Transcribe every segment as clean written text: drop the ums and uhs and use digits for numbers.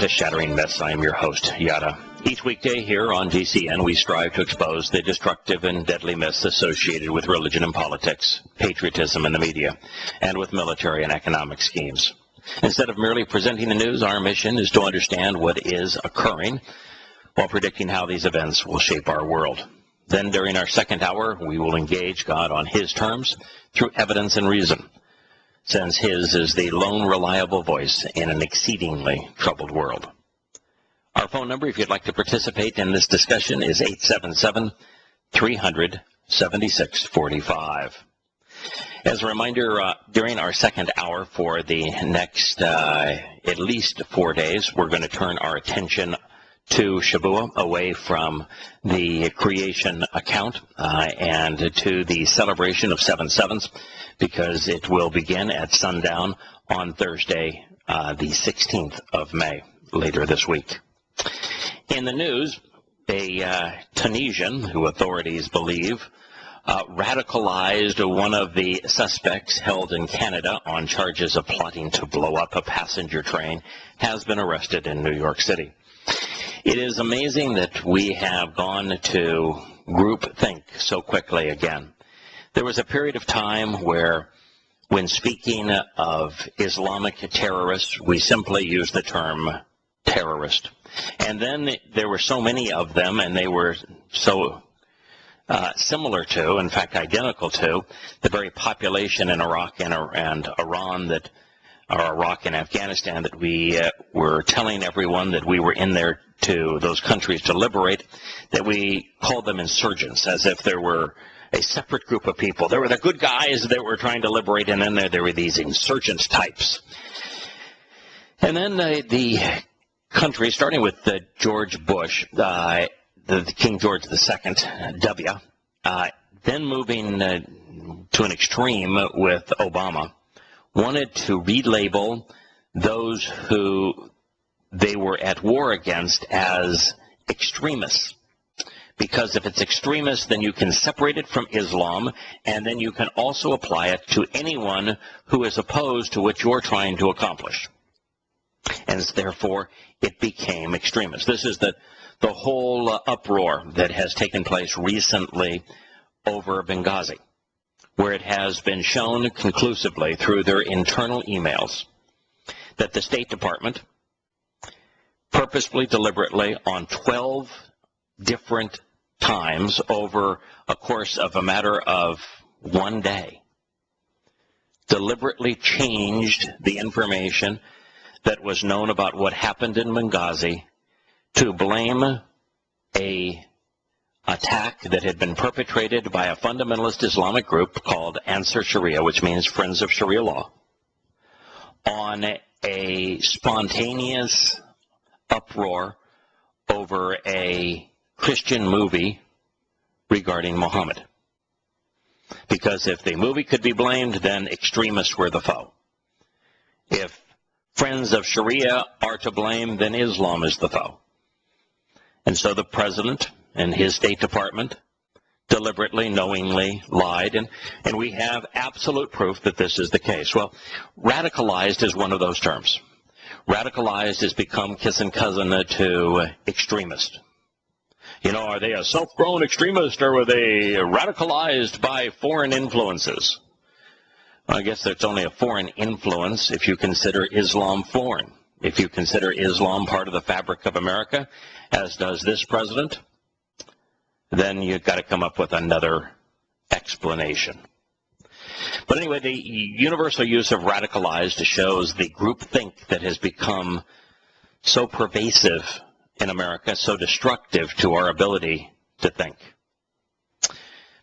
to Shattering Myths. I am your host, Yahowah. Each weekday here on GCN, we strive to expose the destructive and deadly myths associated with religion and politics, patriotism and the media, and with military and economic schemes. Instead of merely presenting the news, our mission is to understand what is occurring while predicting how these events will shape our world. Then during our second hour, we will engage God on His terms through evidence and reason, since His is the lone reliable voice in an exceedingly troubled world. Our phone number, if you'd like to participate in this discussion, is 877-300-7645. As a reminder, during our second hour for the next at least 4 days, we're going to turn our attention to Shavuot, away from the creation account and to the celebration of 7 sevens, because it will begin at sundown on Thursday, the 16th of May, later this week. In the news, a Tunisian, who authorities believe radicalized one of the suspects held in Canada on charges of plotting to blow up a passenger train, has been arrested in New York City. It is amazing that we have gone to groupthink so quickly again. There was a period of time where, when speaking of Islamic terrorists, we simply used the term terrorist. And then there were so many of them, and they were so similar to, in fact identical to, the very population in Iraq and Iran that, or Iraq and Afghanistan, that we were telling everyone that we were in there to those countries to liberate, that we called them insurgents, as if there were a separate group of people. There were the good guys that were trying to liberate, and then there were these insurgent types. And then the country, starting with George Bush, the King George II, W., then moving to an extreme with Obama, wanted to relabel those who they were at war against as extremists. Because if it's extremist, then you can separate it from Islam, and then you can also apply it to anyone who is opposed to what you're trying to accomplish. And therefore, it became extremist. This is the whole uproar that has taken place recently over Benghazi, where it has been shown conclusively through their internal emails that the State Department purposefully, deliberately, on 12 different times over a course of a matter of 1 day, deliberately changed the information that was known about what happened in Benghazi to blame a attack that had been perpetrated by a fundamentalist Islamic group called Ansar Sharia, which means Friends of Sharia Law, on a spontaneous uproar over a Christian movie regarding Muhammad. Because if the movie could be blamed, then extremists were the foe. If Friends of Sharia are to blame, then Islam is the foe. And so the president and his State Department deliberately, knowingly lied, and we have absolute proof that this is the case. Well, radicalized is one of those terms. Radicalized has become kissing cousin to extremist. You know, are they a self-grown extremist, or were they radicalized by foreign influences? Well, I guess there's only a foreign influence if you consider Islam foreign. If you consider Islam part of the fabric of America, as does this president, then you've got to come up with another explanation. But anyway, the universal use of radicalized shows the groupthink that has become so pervasive in America, so destructive to our ability to think.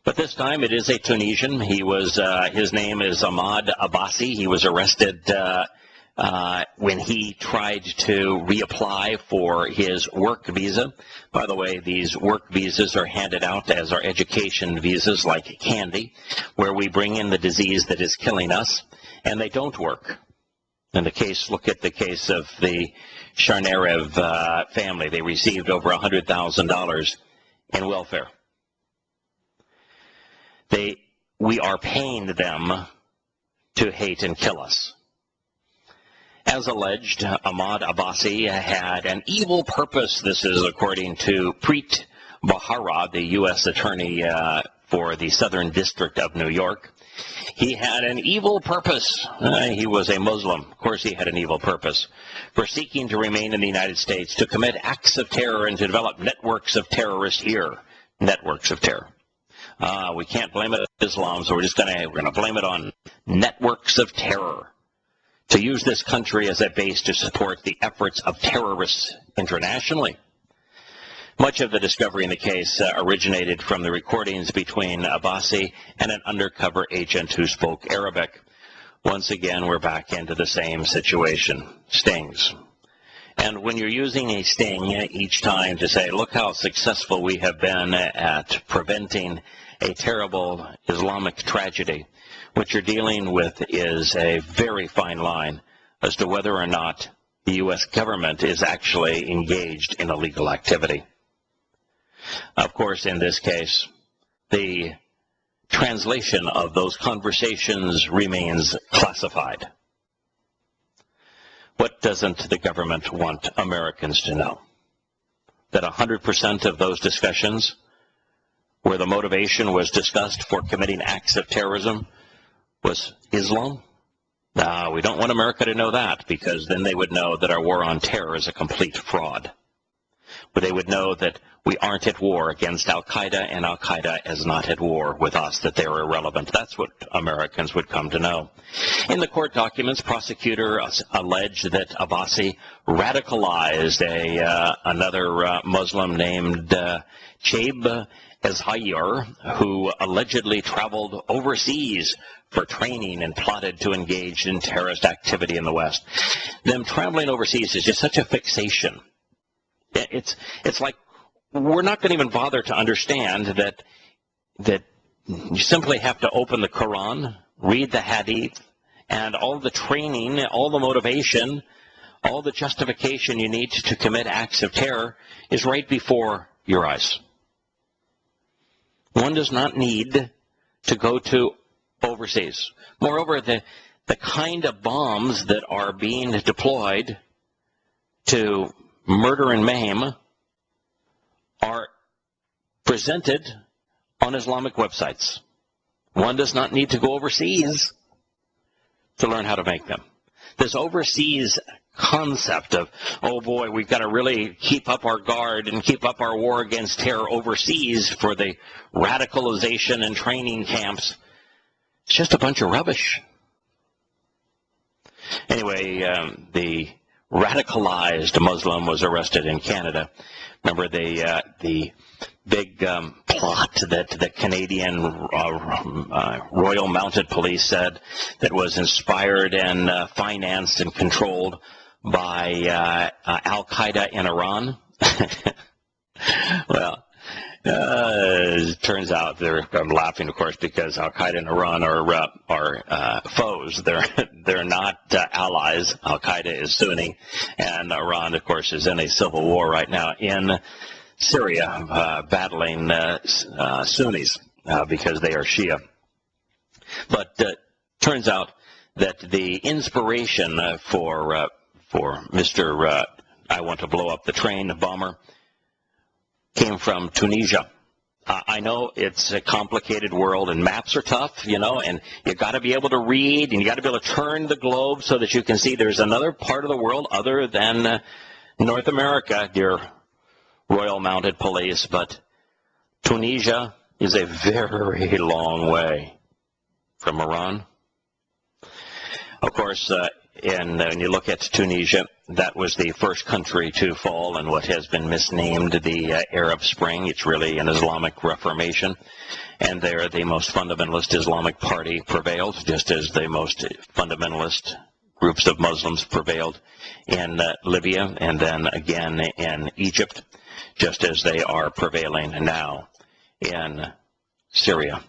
But this time it is a Tunisian. He was, his name is Ahmad Abbasi. He was arrested when he tried to reapply for his work visa. By the way, these work visas are handed out as our education visas, like candy, where we bring in the disease that is killing us, and they don't work. In the case, look at the case of the Sharnarev family. They received over $100,000 in welfare. We are paying them to hate and kill us. As alleged, Ahmad Abbasi had an evil purpose. This is according to Preet Bharara, the U.S. Attorney for the Southern District of New York. He had an evil purpose. He was a Muslim. Of course he had an evil purpose for seeking to remain in the United States, to commit acts of terror and to develop networks of terrorists here. Networks of terror. We can't blame it on Islam, so we're going to blame it on networks of terror. To use this country as a base to support the efforts of terrorists internationally. Much of the discovery in the case originated from the recordings between Abbasi and an undercover agent who spoke Arabic. Once again, we're back into the same situation. Stings. And when you're using a sting each time to say, look how successful we have been at preventing a terrible Islamic tragedy, what you're dealing with is a very fine line as to whether or not the U.S. government is actually engaged in illegal activity. Of course, in this case, the translation of those conversations remains classified. What doesn't the government want Americans to know? That 100% of those discussions where the motivation was discussed for committing acts of terrorism was Islam? No, we don't want America to know that, because then they would know that our war on terror is a complete fraud. But they would know that we aren't at war against al-Qaeda, and al-Qaeda is not at war with us, that they're irrelevant. That's what Americans would come to know. In the court documents, prosecutor alleged that Abbasi radicalized another Muslim named Chaib Ezhayar, who allegedly traveled overseas for training and plotted to engage in terrorist activity in the West. Them traveling overseas is just such a fixation. It's like we're not going to even bother to understand that you simply have to open the Quran, read the Hadith, and all the training, all the motivation, all the justification you need to commit acts of terror is right before your eyes. One does not need to go to overseas. Moreover, the kind of bombs that are being deployed to murder and maim are presented on Islamic websites. One does not need to go overseas to learn how to make them. This overseas concept of, oh boy, we've got to really keep up our guard and keep up our war against terror overseas for the radicalization and training camps, it's just a bunch of rubbish. Anyway, the radicalized Muslim was arrested in Canada. Remember the big plot that the Canadian Royal Mounted Police said that was inspired and financed and controlled by al-Qaeda in Iran? Well, it turns out I'm laughing, of course, because al-Qaeda and Iran are foes. They're not allies. Al-Qaeda is Sunni, and Iran, of course, is in a civil war right now in Syria, battling Sunnis because they are Shia. But turns out that the inspiration for Mr. I want to blow up the train bomber came from Tunisia. I know it's a complicated world and maps are tough, and you got to be able to read and you got to be able to turn the globe so that you can see there's another part of the world other than North America, dear Royal Mounted Police. But Tunisia is a very long way from Iran. Of course, when you look at Tunisia, that was the first country to fall in what has been misnamed the Arab Spring. It's really an Islamic Reformation. And there the most fundamentalist Islamic party prevailed, just as the most fundamentalist groups of Muslims prevailed in Libya and then again in Egypt, just as they are prevailing now in Syria.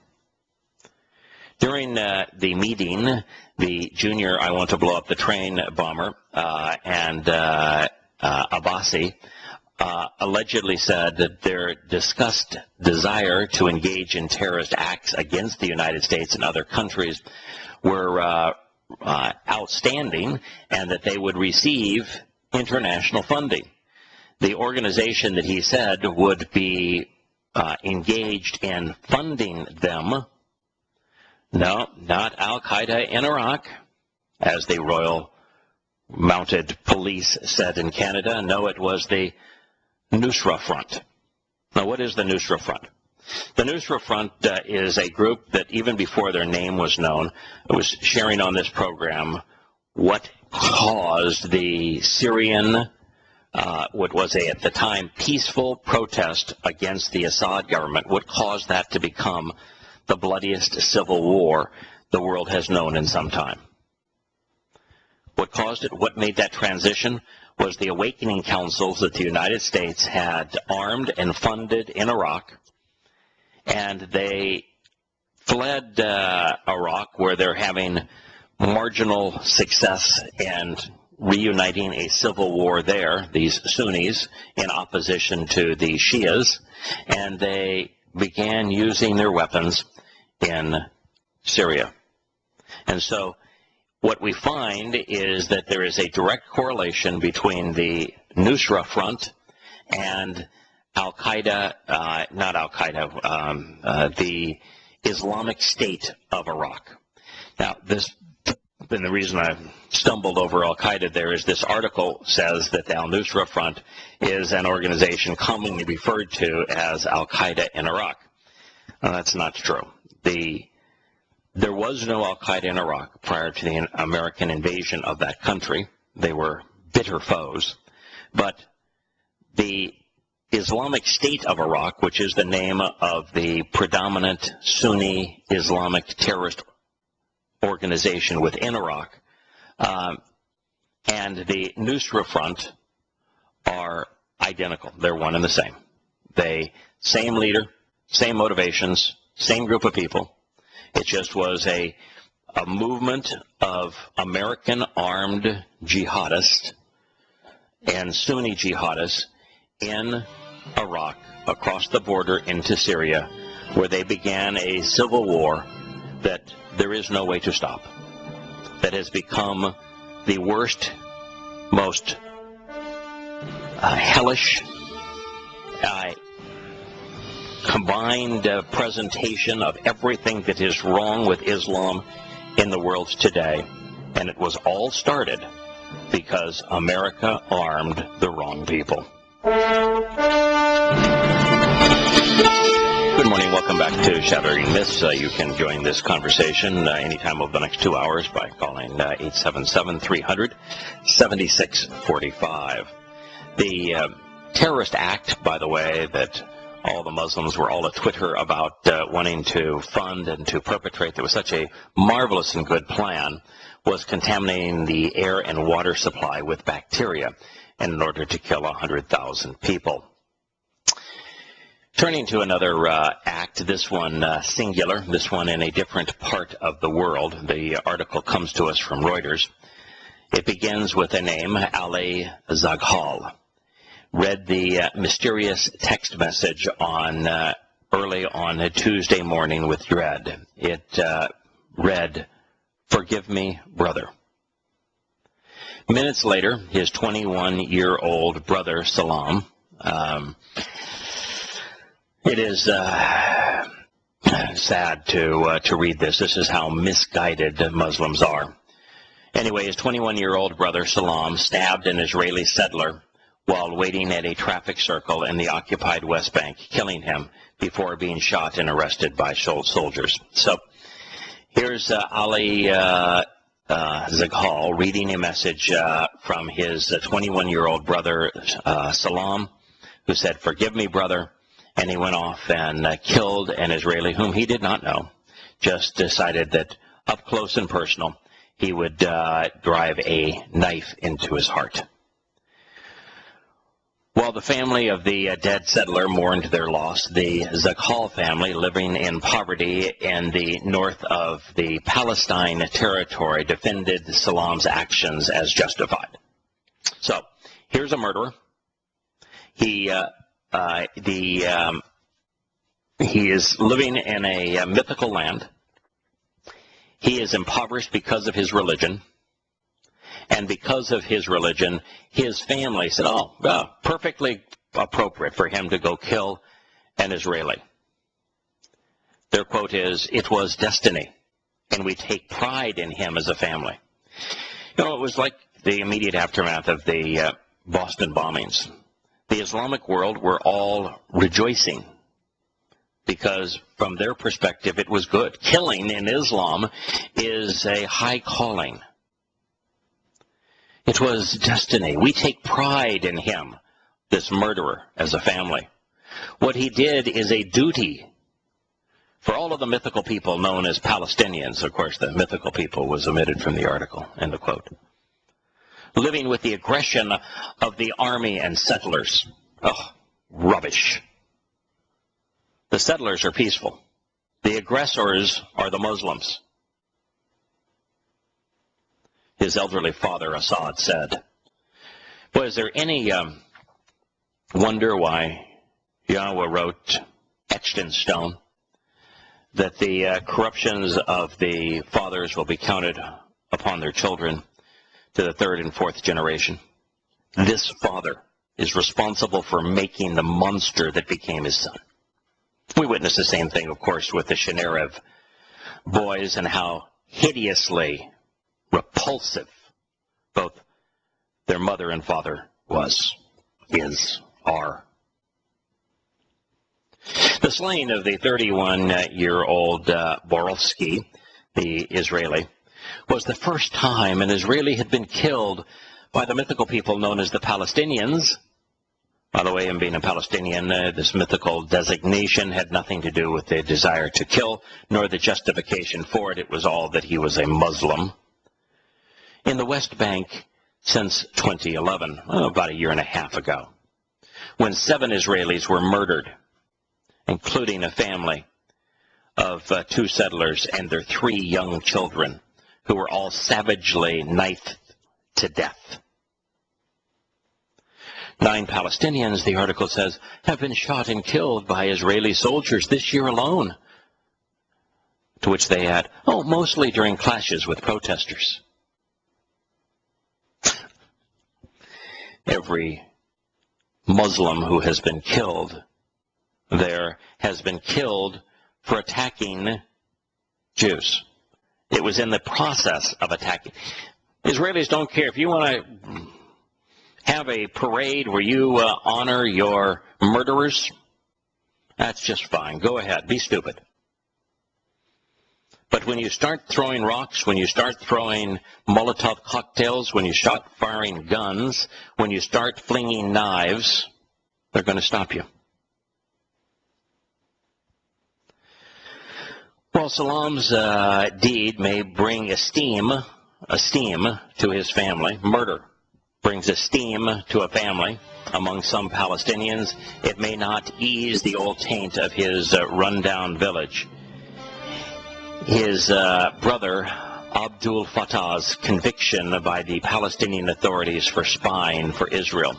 During the meeting, the junior I want to blow up the train bomber and Abbasi allegedly said that their discussed desire to engage in terrorist acts against the United States and other countries were outstanding and that they would receive international funding. The organization that he said would be engaged in funding them, no, not al-Qaeda in Iraq, as the Royal Mounted Police said in Canada. No, it was the Nusra Front. Now, what is the Nusra Front? The Nusra Front is a group that even before their name was known, I was sharing on this program what caused the Syrian, what was at the time peaceful protest against the Assad government, what caused that to become the bloodiest civil war the world has known in some time. What caused it, what made that transition, was the awakening councils that the United States had armed and funded in Iraq, and they fled Iraq, where they're having marginal success and reuniting a civil war there, these Sunnis, in opposition to the Shias, and they began using their weapons in Syria. And so what we find is that there is a direct correlation between the Nusra Front and al-Qaeda, not al-Qaeda, the Islamic State of Iraq. Now, this, and the reason I stumbled over al-Qaeda there is this article says that the al-Nusra Front is an organization commonly referred to as al-Qaeda in Iraq. Now, that's not true. There was no al-Qaeda in Iraq prior to the American invasion of that country. They were bitter foes. But the Islamic State of Iraq, which is the name of the predominant Sunni Islamic terrorist organization within Iraq, and the Nusra Front are identical. They're one and the same. Same leader, same motivations, same group of people. It just was a movement of American armed jihadists and Sunni jihadists in Iraq, across the border into Syria, where they began a civil war that there is no way to stop, that has become the worst, most hellish, combined presentation of everything that is wrong with Islam in the world today. And it was all started because America armed the wrong people. Good morning. Welcome back to Shattering Myths. You can join this conversation anytime over the next 2 hours by calling 877-300-7645. The terrorist act, by the way, that all the Muslims were all at Twitter about wanting to fund and to perpetrate, that was such a marvelous and good plan, was contaminating the air and water supply with bacteria in order to kill 100,000 people. Turning to another act, this one singular, this one in a different part of the world. The article comes to us from Reuters. It begins with a name, al-Rassooli. Read the mysterious text message on early on a Tuesday morning with dread. It read, "Forgive me, brother." Minutes later, his 21-year-old brother, Salam, it is sad to read this. This is how misguided Muslims are. Anyway, his 21-year-old brother, Salam, stabbed an Israeli settler while waiting at a traffic circle in the occupied West Bank, killing him before being shot and arrested by soldiers. So here's Ali Zaghal reading a message from his 21-year-old brother, Salam, who said, "Forgive me, brother." And he went off and killed an Israeli whom he did not know, just decided that up close and personal, he would drive a knife into his heart. While the family of the dead settler mourned their loss, the Zaghal family, living in poverty in the north of the Palestine territory, defended Salam's actions as justified. So, here's a murderer. He is living in a mythical land. He is impoverished because of his religion. And because of his religion, his family said, oh, well, perfectly appropriate for him to go kill an Israeli. Their quote is, "It was destiny, and we take pride in him as a family." You know, it was like the immediate aftermath of the Boston bombings. The Islamic world were all rejoicing because from their perspective it was good. Killing in Islam is a high calling. It was destiny. We take pride in him, this murderer, as a family. What he did is a duty for all of the mythical people known as Palestinians. Of course, the mythical people was omitted from the article, end of quote. Living with the aggression of the army and settlers. Oh, rubbish. The settlers are peaceful. The aggressors are the Muslims. His elderly father, Assad, said. Boy, is there any wonder why Yahowah wrote, etched in stone, that the corruptions of the fathers will be counted upon their children to the third and fourth generation? This father is responsible for making the monster that became his son. We witnessed the same thing, of course, with the Shinareb boys and how hideously repulsive both their mother and father are. The slaying of the 31-year-old Borovsky, the Israeli, was the first time an Israeli had been killed by the mythical people known as the Palestinians. By the way, him being a Palestinian, this mythical designation had nothing to do with the desire to kill, nor the justification for it. It was all that he was a Muslim. In the West Bank since 2011, about a year and a half ago, when 7 Israelis were murdered, including a family of 2 settlers and their 3 young children, who were all savagely knifed to death. 9 Palestinians, the article says, have been shot and killed by Israeli soldiers this year alone. To which they add, oh, mostly during clashes with protesters. Every Muslim who has been killed there has been killed for attacking Jews. It was in the process of attacking. Israelis don't care. If you want to have a parade where you honor your murderers, that's just fine. Go ahead. Be stupid. But when you start throwing rocks, when you start throwing Molotov cocktails, when you start firing guns, when you start flinging knives, they're going to stop you. Well, Salam's deed may bring esteem to his family. Murder brings esteem to a family among some Palestinians. It may not ease the old taint of his rundown village. His brother Abdul Fattah's conviction by the Palestinian authorities for spying for Israel.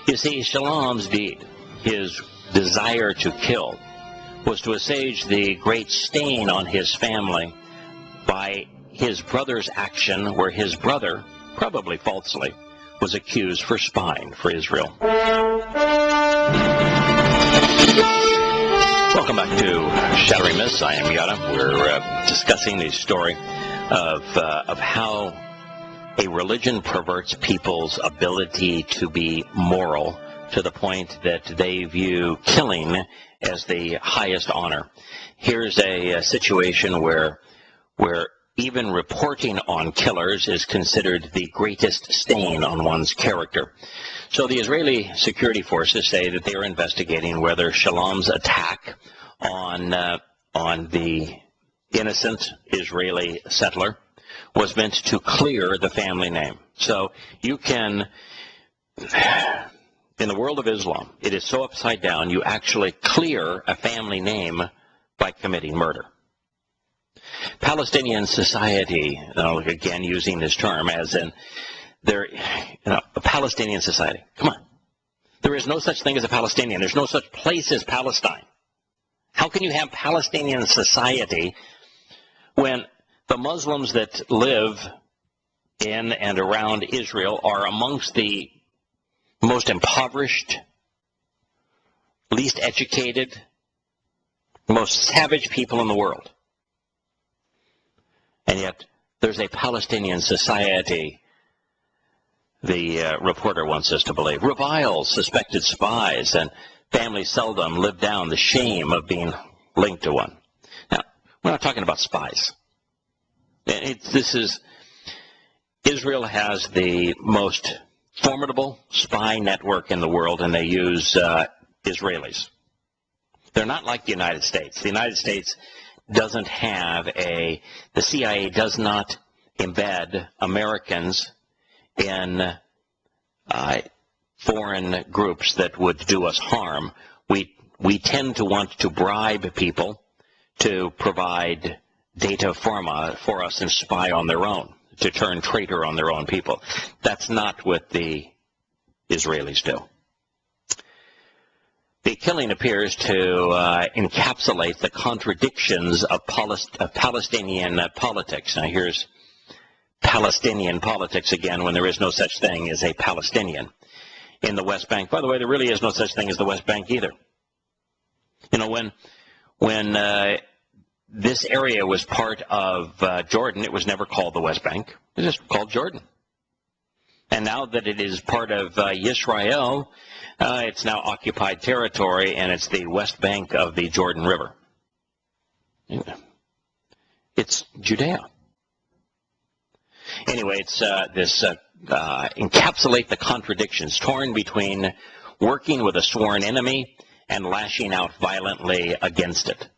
You see, Salam's deed, his desire to kill, was to assuage the great stain on his family by his brother's action, where his brother, probably falsely, was accused for spying for Israel. Welcome back to Shattering Myths. I am Yada. We're discussing the story of how a religion perverts people's ability to be moral to the point that they view killing as the highest honor. Here's a situation where even reporting on killers is considered the greatest stain on one's character. So the Israeli security forces say that they are investigating whether Salam's attack on the innocent Israeli settler was meant to clear the family name. So you can, in the world of Islam, it is so upside down, you actually clear a family name by committing murder. Palestinian society, again using this term as in, a Palestinian society. Come on. There is no such thing as a Palestinian. There's no such place as Palestine. How can you have Palestinian society when The Muslims that live in and around Israel are amongst the most impoverished, least educated, most savage people in the world. And yet, there's a Palestinian society, the reporter wants us to believe, reviles suspected spies, and families seldom live down the shame of being linked to one. Now, we're not talking about spies. Israel has the most formidable spy network in the world, and they use Israelis. They're not like the United States. The United States doesn't have the CIA does not embed Americans in foreign groups that would do us harm. We tend to want to bribe people to provide data for us and spy on their own, to turn traitor on their own people. That's not what the Israelis do. The killing appears to encapsulate the contradictions of Palestinian politics. Now here's Palestinian politics again, when there is no such thing as a Palestinian in the West Bank. By the way, there really is no such thing as the West Bank either. You know, when this area was part of Jordan, it was never called the West Bank. It was just called Jordan. And now that it is part of Israel, it's now occupied territory, and it's the West Bank of the Jordan River. It's Judea. Anyway, it's encapsulate the contradictions, torn between working with a sworn enemy and lashing out violently against it.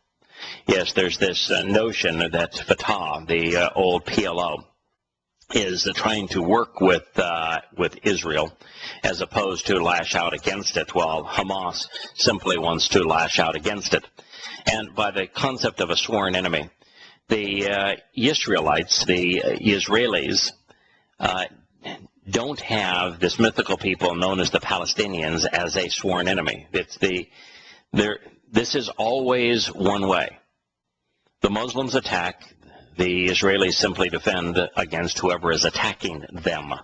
Yes, there's this notion that Fatah, the old PLO, is trying to work with Israel as opposed to lash out against it, while Hamas simply wants to lash out against it. And by the concept of a sworn enemy, the Israelites, the Israelis, don't have this mythical people known as the Palestinians as a sworn enemy. This is always one way. The Muslims attack, the Israelis simply defend against whoever is attacking them.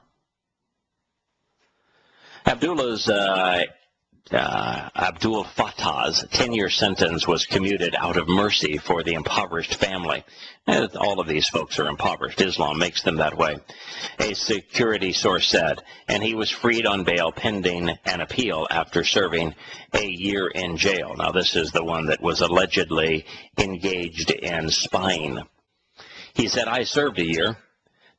Abdul Fattah's 10-year sentence was commuted out of mercy for the impoverished family. And all of these folks are impoverished. Islam makes them that way, a security source said. And he was freed on bail pending an appeal after serving a year in jail. Now, this is the one that was allegedly engaged in spying. He said, I served a year.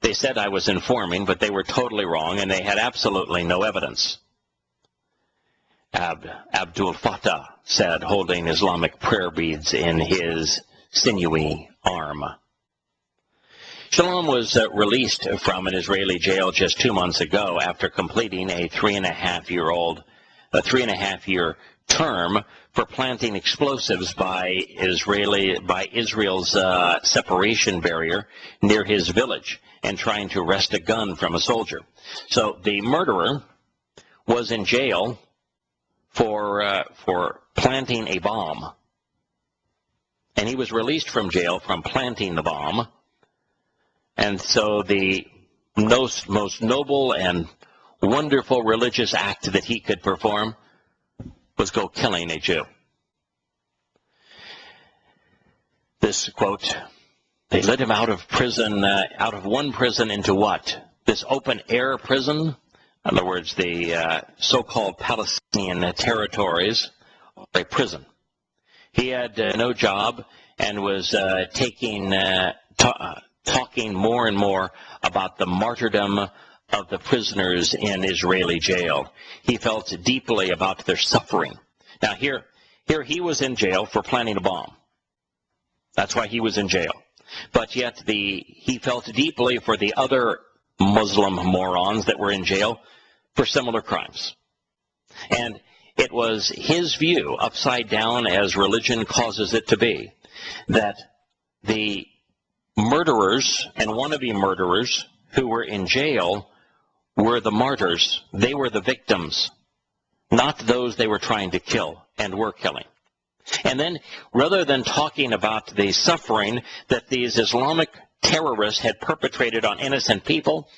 They said I was informing, but they were totally wrong, and they had absolutely no evidence. Abdul Fattah said, holding Islamic prayer beads in his sinewy arm. Shalom was released from an Israeli jail just 2 months ago after completing a 3.5-year term for planting explosives by Israel's separation barrier near his village and trying to wrest a gun from a soldier. So the murderer was in jail for planting a bomb, and he was released from jail from planting the bomb. And so the most noble and wonderful religious act that he could perform was go killing a Jew. This quote, they let him out of prison, out of one prison into what? This open air prison? In other words, the so-called Palestinian territories are a prison. He had no job and was talking more and more about the martyrdom of the prisoners in Israeli jail. He felt deeply about their suffering. Now here he was in jail for planting a bomb. That's why he was in jail. But yet he felt deeply for the other Muslim morons that were in jail for similar crimes. And it was his view, upside down as religion causes it to be, that the murderers and wannabe murderers who were in jail were the martyrs. They were the victims, not those they were trying to kill and were killing. And then, rather than talking about the suffering that these Islamic terrorists had perpetrated on innocent people.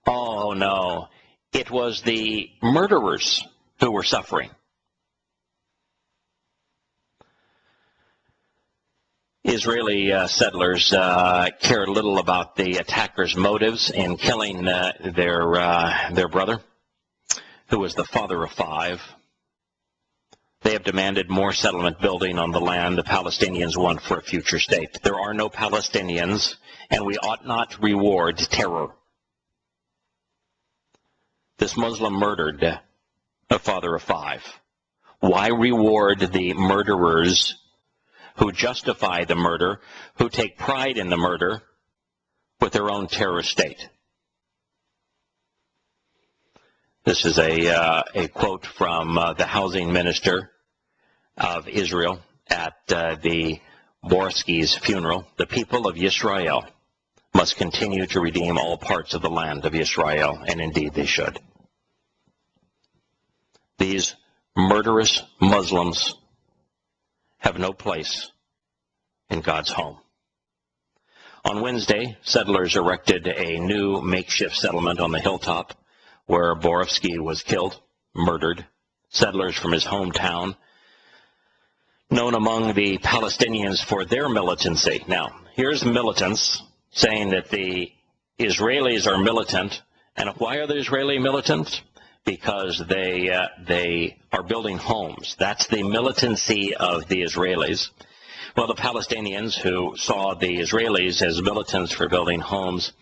Oh no, it was the murderers who were suffering. Israeli settlers cared little about the attackers' motives in killing their brother, who was the father of 5. They have demanded more settlement building on the land the Palestinians want for a future state. There are no Palestinians, and we ought not reward terror. This Muslim murdered a father of 5. Why reward the murderers who justify the murder, who take pride in the murder, with their own terrorist state? This is a quote from the housing minister of Israel at the Borsky's funeral. The people of Israel must continue to redeem all parts of the land of Israel, and indeed they should. These murderous Muslims have no place in God's home. On Wednesday, settlers erected a new makeshift settlement on the hilltop where Borovsky was killed, murdered. Settlers from his hometown, known among the Palestinians for their militancy. Now, here's militants saying that the Israelis are militant. And why are the Israeli militants? Because they are building homes. That's the militancy of the Israelis. Well, the Palestinians, who saw the Israelis as militants for building homes,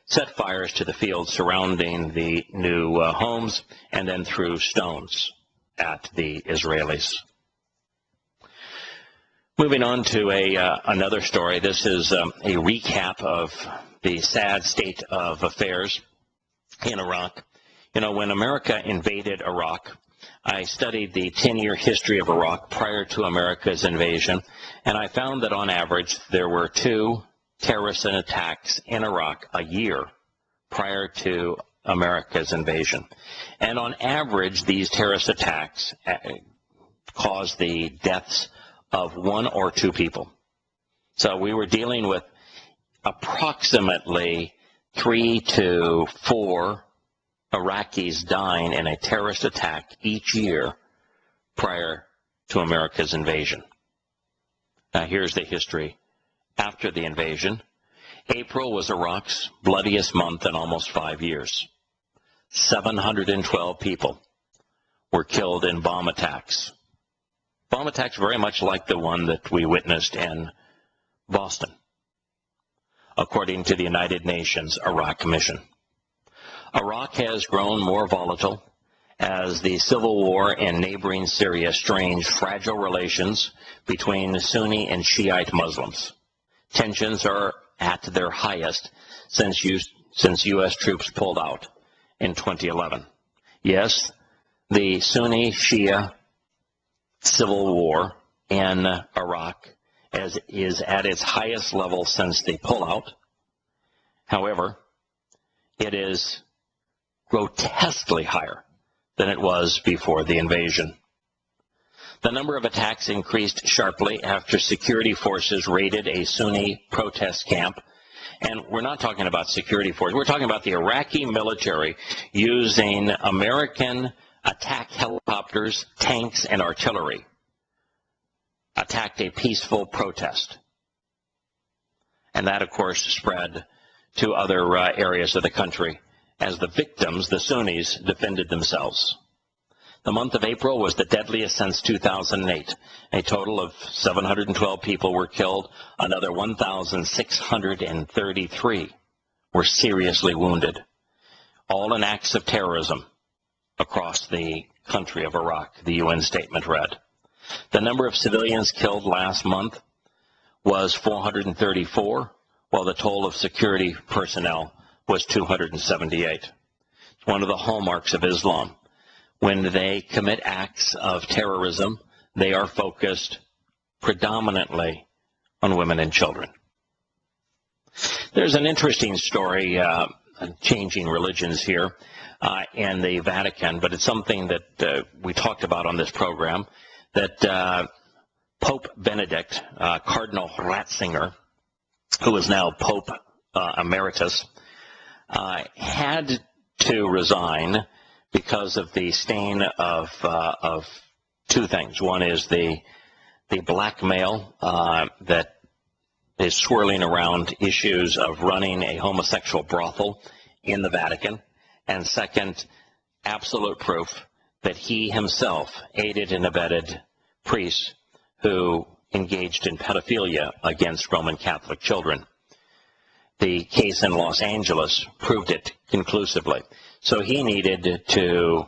set fires to the fields surrounding the new homes and then threw stones at the Israelis. Moving on to another story. This is a recap of the sad state of affairs in Iraq. You know, when America invaded Iraq, I studied the 10-year history of Iraq prior to America's invasion, and I found that on average there were 2 terrorist attacks in Iraq a year prior to America's invasion. And on average, these terrorist attacks caused the deaths of 1 or 2 people. So we were dealing with approximately 3 to 4 Iraqis dying in a terrorist attack each year prior to America's invasion. Now here's the history after the invasion. April was Iraq's bloodiest month in almost 5 years. 712 people were killed in bomb attacks. Bomb attacks very much like the one that we witnessed in Boston, according to the United Nations Iraq Commission. Iraq has grown more volatile as the civil war in neighboring Syria strained fragile relations between Sunni and Shiite Muslims. Tensions are at their highest since U.S. troops pulled out in 2011. Yes, the Sunni-Shia civil war in Iraq is at its highest level since the pullout. However, it is grotesquely higher than it was before the invasion. The number of attacks increased sharply after security forces raided a Sunni protest camp. And we're not talking about security forces. We're talking about the Iraqi military using American attack helicopters, tanks, and artillery. Attacked a peaceful protest. And that, of course, spread to other areas of the country as the victims, the Sunnis, defended themselves. The month of April was the deadliest since 2008. A total of 712 people were killed. Another 1,633 were seriously wounded. All in acts of terrorism across the country of Iraq, the UN statement read. The number of civilians killed last month was 434, while the toll of security personnel was 278. It's one of the hallmarks of Islam. When they commit acts of terrorism, they are focused predominantly on women and children. There's an interesting story, changing religions here in the Vatican, but it's something that we talked about on this program, that Pope Benedict, Cardinal Ratzinger, who is now Pope Emeritus, had to resign because of the stain of two things. One is the blackmail that is swirling around issues of running a homosexual brothel in the Vatican, and second, absolute proof that he himself aided and abetted priests who engaged in pedophilia against Roman Catholic children. The case in Los Angeles proved it conclusively. So he needed to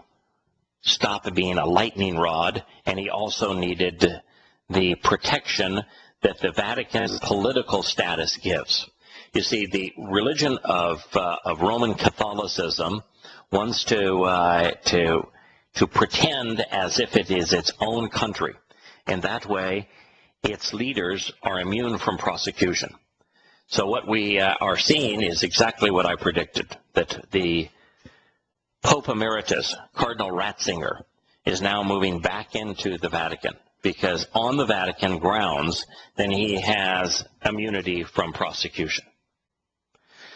stop being a lightning rod, and he also needed the protection that the Vatican's political status gives. You see, the religion of Roman Catholicism wants to pretend as if it is its own country. In that way, its leaders are immune from prosecution. So what we are seeing is exactly what I predicted, that the Pope Emeritus, Cardinal Ratzinger, is now moving back into the Vatican, because on the Vatican grounds, then he has immunity from prosecution.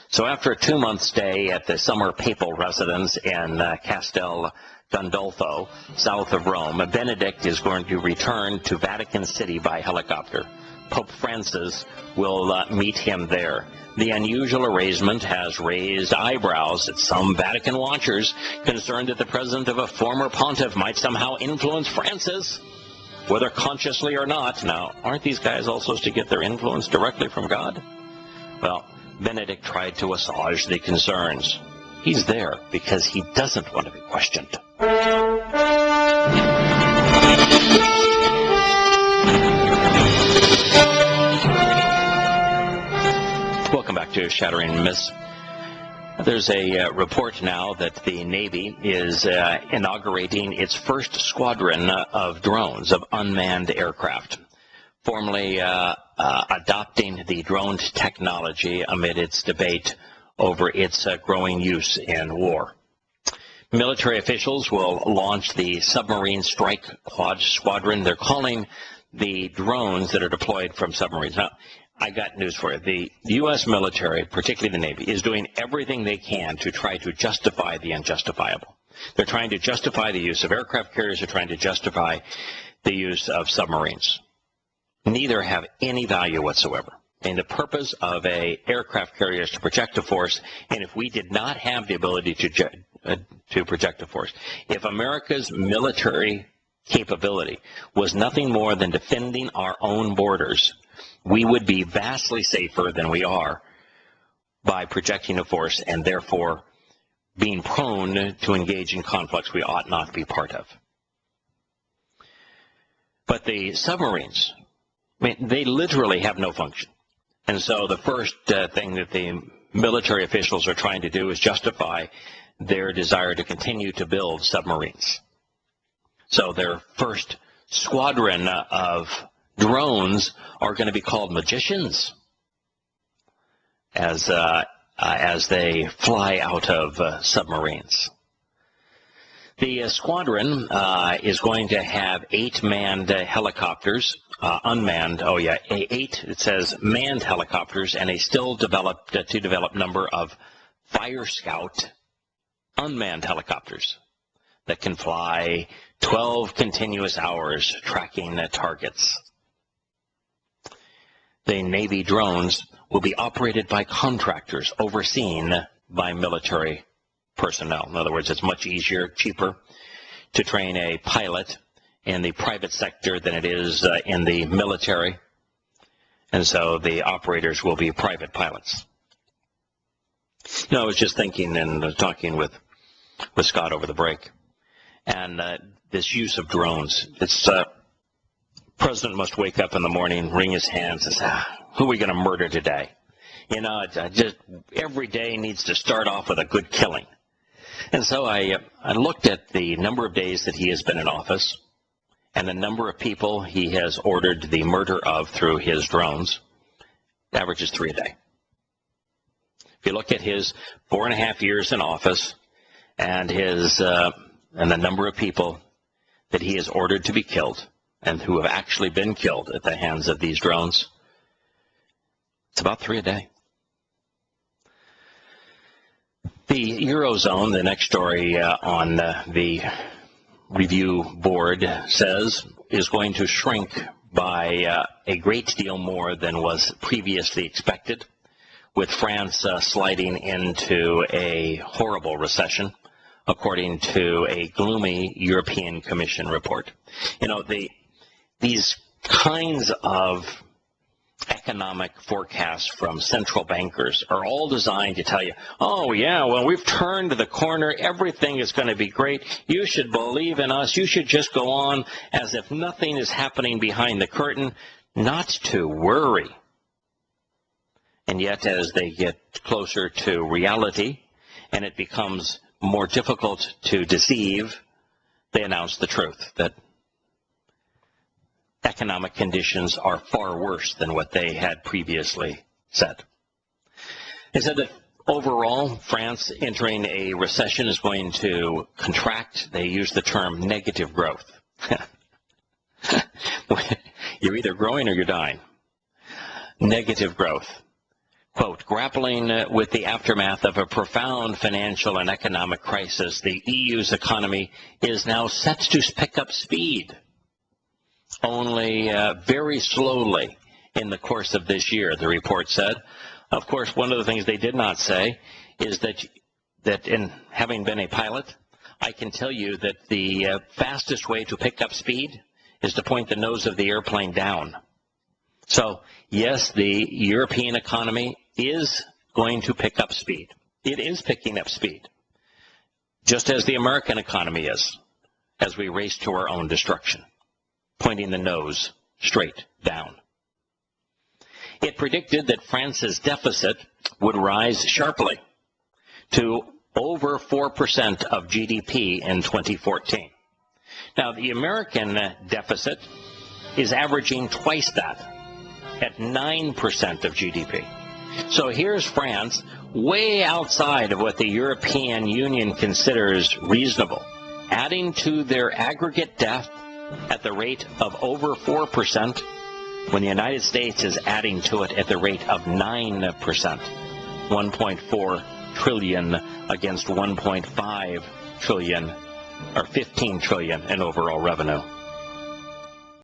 So after a 2-month stay at the summer papal residence in Castel Gandolfo, south of Rome, Benedict is going to return to Vatican City by helicopter. Pope Francis will meet him there. The unusual arrangement has raised eyebrows at some Vatican watchers concerned that the president of a former pontiff might somehow influence Francis, whether consciously or not. Now, aren't these guys all supposed to get their influence directly from God? Well, Benedict tried to assuage the concerns. He's there because he doesn't want to be questioned. Welcome back to Shattering Myths. There's a report now that the Navy is inaugurating its first squadron of drones, of unmanned aircraft, formally adopting the drone technology amid its debate over its growing use in war. Military officials will launch the submarine strike squadron. They're calling the drones that are deployed from submarines. Now, I got news for you. The U.S. military, particularly the Navy, is doing everything they can to try to justify the unjustifiable. They're trying to justify the use of aircraft carriers. They're trying to justify the use of submarines. Neither have any value whatsoever. And the purpose of an aircraft carrier is to project a force, and if we did not have the ability to project a force, if America's military capability was nothing more than defending our own borders, we would be vastly safer than we are by projecting a force and therefore being prone to engage in conflicts we ought not be part of. But the submarines, I mean, they literally have no function. And so the first thing that the military officials are trying to do is justify their desire to continue to build submarines. So their first squadron of drones are going to be called magicians as they fly out of submarines. The squadron is going to have 8 manned helicopters, unmanned, 8, it says manned helicopters, and a still developed number of Fire Scout unmanned helicopters that can fly 12 continuous hours tracking targets. The Navy drones will be operated by contractors overseen by military personnel. In other words, it's much easier, cheaper to train a pilot in the private sector than it is in the military. And so the operators will be private pilots. You know, I was just thinking and talking with Scott over the break, and this use of drones. It's president must wake up in the morning, wring his hands, and say, who are we going to murder today? You know, just every day needs to start off with a good killing. And so I looked at the number of days that he has been in office and the number of people he has ordered the murder of through his drones. It averages 3 a day. If you look at his 4.5 years in office and his and the number of people that he has ordered to be killed and who have actually been killed at the hands of these drones, it's about 3 a day. The Eurozone, the next story on the review board says, is going to shrink by a great deal more than was previously expected, with France sliding into a horrible recession, according to a gloomy European Commission report. You know, these kinds of economic forecasts from central bankers are all designed to tell you, oh yeah, well, we've turned the corner, everything is going to be great, you should believe in us, you should just go on as if nothing is happening behind the curtain, not to worry. And yet, as they get closer to reality and it becomes more difficult to deceive, they announce the truth, that economic conditions are far worse than what they had previously said. They said that overall, France entering a recession is going to contract. They use the term negative growth. You're either growing or you're dying. Negative growth. Quote, grappling with the aftermath of a profound financial and economic crisis, the EU's economy is now set to pick up speed. Only very slowly in the course of this year, the report said. Of course, one of the things they did not say is that in having been a pilot, I can tell you that the fastest way to pick up speed is to point the nose of the airplane down. So, yes, the European economy is going to pick up speed. It is picking up speed, just as the American economy is, as we race to our own destruction, pointing the nose straight down. It predicted that France's deficit would rise sharply to over 4% of GDP in 2014. Now, the American deficit is averaging twice that, at 9% of GDP. So here's France, way outside of what the European Union considers reasonable, adding to their aggregate debt at the rate of over 4%, when the United States is adding to it at the rate of 9%, 1.4 trillion against 1.5 trillion, or 15 trillion in overall revenue.